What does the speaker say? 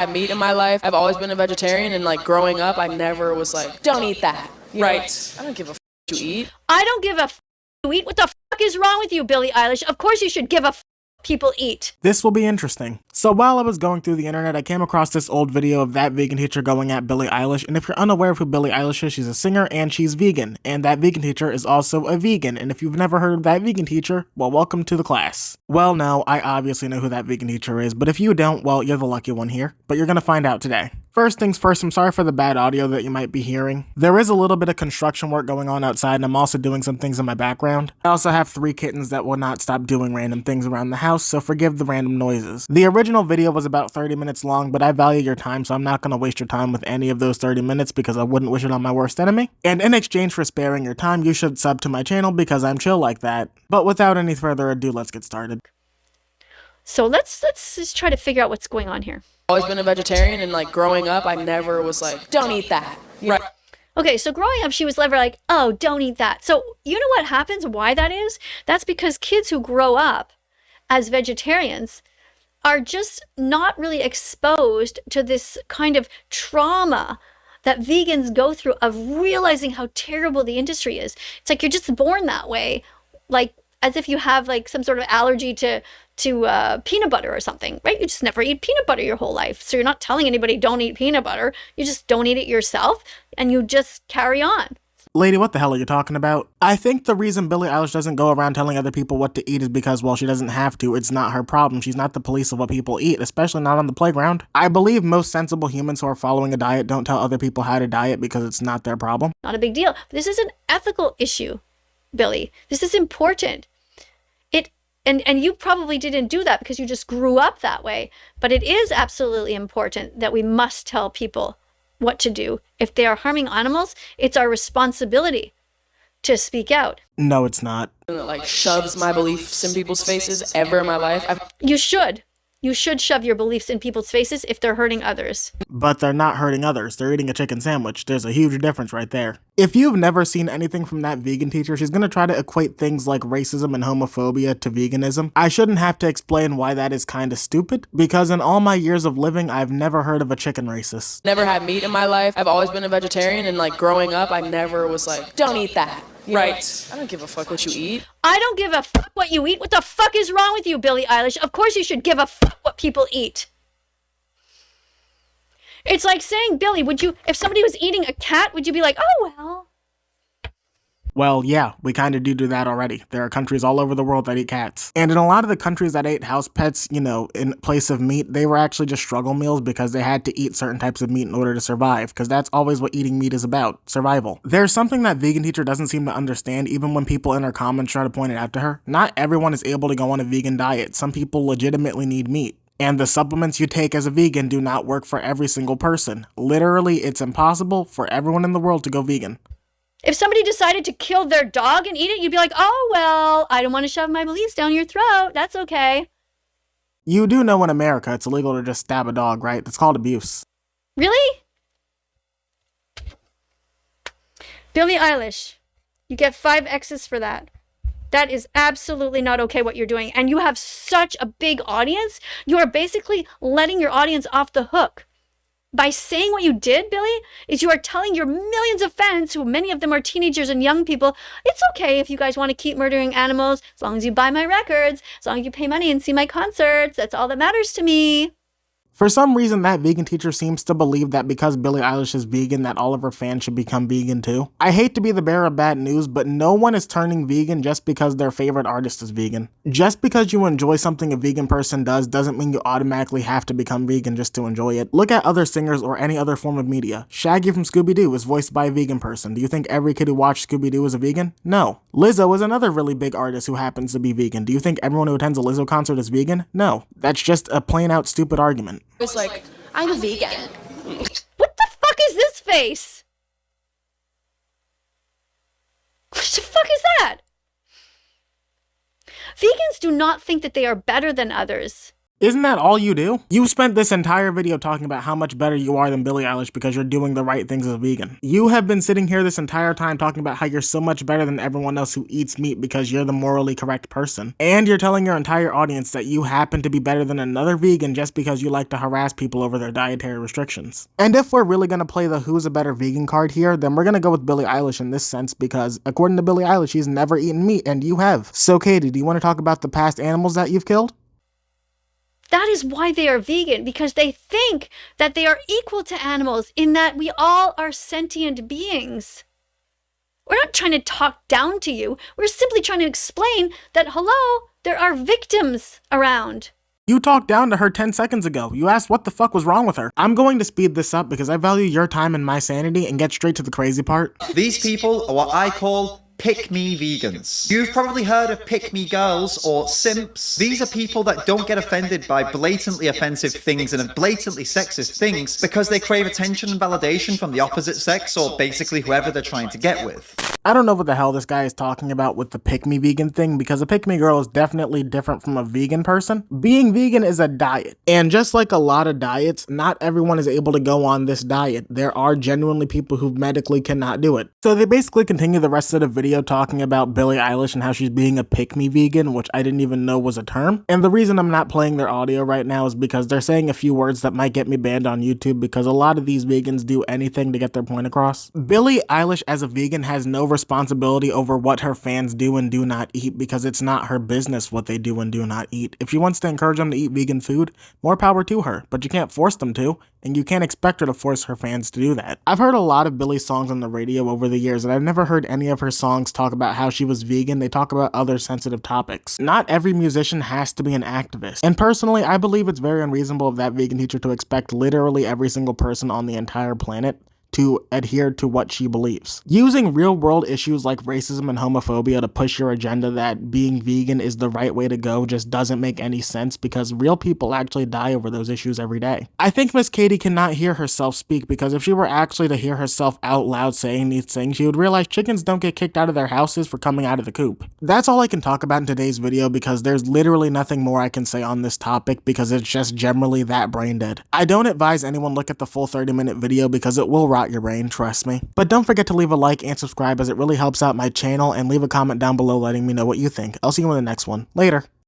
had meat in my life. I've always been a vegetarian, and like growing up, I never was like, don't eat that. Right. I don't give a what you eat. I don't give a you eat. What the fuck is wrong with you, Billie Eilish? Of course you should give a people eat. This will be interesting. So while I was going through the internet, I came across this old video of that vegan teacher going at Billie Eilish, and if you're unaware of who Billie Eilish is, she's a singer and she's vegan, and that vegan teacher is also a vegan, and if you've never heard of that vegan teacher, well, welcome to the class. Well, no, I obviously know who that vegan teacher is, but if you don't, well, you're the lucky one here, but you're gonna find out today. First things first, I'm sorry for the bad audio that you might be hearing. There is a little bit of construction work going on outside, and I'm also doing some things in my background. I also have 3 kittens that will not stop doing random things around the house, so forgive the random noises. The original video was about 30 minutes long, but I value your time, so I'm not going to waste your time with any of those 30 minutes because I wouldn't wish it on my worst enemy. And in exchange for sparing your time, you should sub to my channel because I'm chill like that. But without any further ado, let's get started. So let's just try to figure out what's going on here. Always been a vegetarian, and like growing up, I never was like, don't eat that. Right. Okay, so growing up, she was never like, oh, don't eat that. So you know what happens? Why that is? That's because kids who grow up as vegetarians are just not really exposed to this kind of trauma that vegans go through of realizing how terrible the industry is. It's like you're just born that way, like as if you have like some sort of allergy to peanut butter or something, right? You just never eat peanut butter your whole life. So you're not telling anybody don't eat peanut butter. You just don't eat it yourself and you just carry on. Lady, what the hell are you talking about? I think the reason Billie Eilish doesn't go around telling other people what to eat is because, well, she doesn't have to. It's not her problem. She's not the police of what people eat, especially not on the playground. I believe most sensible humans who are following a diet don't tell other people how to diet because it's not their problem. Not a big deal. But this is an ethical issue, Billie. This is important. And you probably didn't do that because you just grew up that way. But it is absolutely important that we must tell people what to do. If they are harming animals, it's our responsibility to speak out. No, it's not. And it like shoves my beliefs in people's faces ever in my life. You should. You should shove your beliefs in people's faces if they're hurting others. But they're not hurting others. They're eating a chicken sandwich. There's a huge difference right there. If you've never seen anything from that vegan teacher, she's going to try to equate things like racism and homophobia to veganism. I shouldn't have to explain why that is kind of stupid, because in all my years of living, I've never heard of a chicken racist. Never had meat in my life. I've always been a vegetarian, and like growing up, I never was like, don't eat that. Right. I don't give a fuck what you eat. I don't give a fuck what you eat. What the fuck is wrong with you, Billie Eilish? Of course you should give a fuck what people eat. It's like saying, Billie, would you, if somebody was eating a cat, would you be like, oh, well. Well, yeah, we kind of do that already. There are countries all over the world that eat cats. And in a lot of the countries that ate house pets, you know, in place of meat, they were actually just struggle meals because they had to eat certain types of meat in order to survive, because that's always what eating meat is about, survival. There's something that vegan teacher doesn't seem to understand, even when people in her comments try to point it out to her. Not everyone is able to go on a vegan diet. Some people legitimately need meat. And the supplements you take as a vegan do not work for every single person. Literally, it's impossible for everyone in the world to go vegan. If somebody decided to kill their dog and eat it, you'd be like, oh, well, I don't want to shove my beliefs down your throat. That's okay. You do know in America it's illegal to just stab a dog, right? That's called abuse. Really? Billie Eilish, you get 5 X's for that. That is absolutely not okay what you're doing. And you have such a big audience. You are basically letting your audience off the hook. By saying what you did, Billie, is you are telling your millions of fans, who many of them are teenagers and young people, it's okay if you guys want to keep murdering animals, as long as you buy my records, as long as you pay money and see my concerts. That's all that matters to me. For some reason, that vegan teacher seems to believe that because Billie Eilish is vegan, that all of her fans should become vegan too. I hate to be the bearer of bad news, but no one is turning vegan just because their favorite artist is vegan. Just because you enjoy something a vegan person does doesn't mean you automatically have to become vegan just to enjoy it. Look at other singers or any other form of media. Shaggy from Scooby-Doo is voiced by a vegan person. Do you think every kid who watched Scooby-Doo is a vegan? No. Lizzo is another really big artist who happens to be vegan. Do you think everyone who attends a Lizzo concert is vegan? No. That's just a plain out stupid argument. It's like, I'm a vegan. What the fuck is this face? What the fuck is that? Vegans do not think that they are better than others. Isn't that all you do? You spent this entire video talking about how much better you are than Billie Eilish because you're doing the right things as a vegan. You have been sitting here this entire time talking about how you're so much better than everyone else who eats meat because you're the morally correct person. And you're telling your entire audience that you happen to be better than another vegan just because you like to harass people over their dietary restrictions. And if we're really gonna play the who's a better vegan card here, then we're gonna go with Billie Eilish in this sense because according to Billie Eilish, she's never eaten meat and you have. So Katie, do you want to talk about the past animals that you've killed? That is why they are vegan, because they think that they are equal to animals in that we all are sentient beings. We're not trying to talk down to you. We're simply trying to explain that, hello, there are victims around. You talked down to her 10 seconds ago. You asked what the fuck was wrong with her. I'm going to speed this up because I value your time and my sanity and get straight to the crazy part. These people are what I call pick-me vegans. You've probably heard of pick-me girls or simps. These are people that don't get offended by blatantly offensive things and blatantly sexist things because they crave attention and validation from the opposite sex or basically whoever they're trying to get with. I don't know what the hell this guy is talking about with the pick-me vegan thing because a pick-me girl is definitely different from a vegan person. Being vegan is a diet. And just like a lot of diets, not everyone is able to go on this diet. There are genuinely people who medically cannot do it. So they basically continue the rest of the video talking about Billie Eilish and how she's being a pick-me vegan, which I didn't even know was a term. And the reason I'm not playing their audio right now is because they're saying a few words that might get me banned on YouTube because a lot of these vegans do anything to get their point across. Billie Eilish as a vegan has no responsibility over what her fans do and do not eat because it's not her business what they do and do not eat. If she wants to encourage them to eat vegan food, more power to her, but you can't force them to, and you can't expect her to force her fans to do that. I've heard a lot of Billie's songs on the radio over the years, and I've never heard any of her songs talk about how she was vegan. They talk about other sensitive topics. Not every musician has to be an activist. And personally, I believe it's very unreasonable of that vegan teacher to expect literally every single person on the entire planet to adhere to what she believes. Using real-world issues like racism and homophobia to push your agenda that being vegan is the right way to go just doesn't make any sense because real people actually die over those issues every day. I think Miss Katie cannot hear herself speak because if she were actually to hear herself out loud saying these things, she would realize chickens don't get kicked out of their houses for coming out of the coop. That's all I can talk about in today's video because there's literally nothing more I can say on this topic because it's just generally that brain dead. I don't advise anyone look at the full 30-minute video because it will rot your brain, trust me. But don't forget to leave a like and subscribe as it really helps out my channel, and leave a comment down below letting me know what you think. I'll see you in the next one. Later.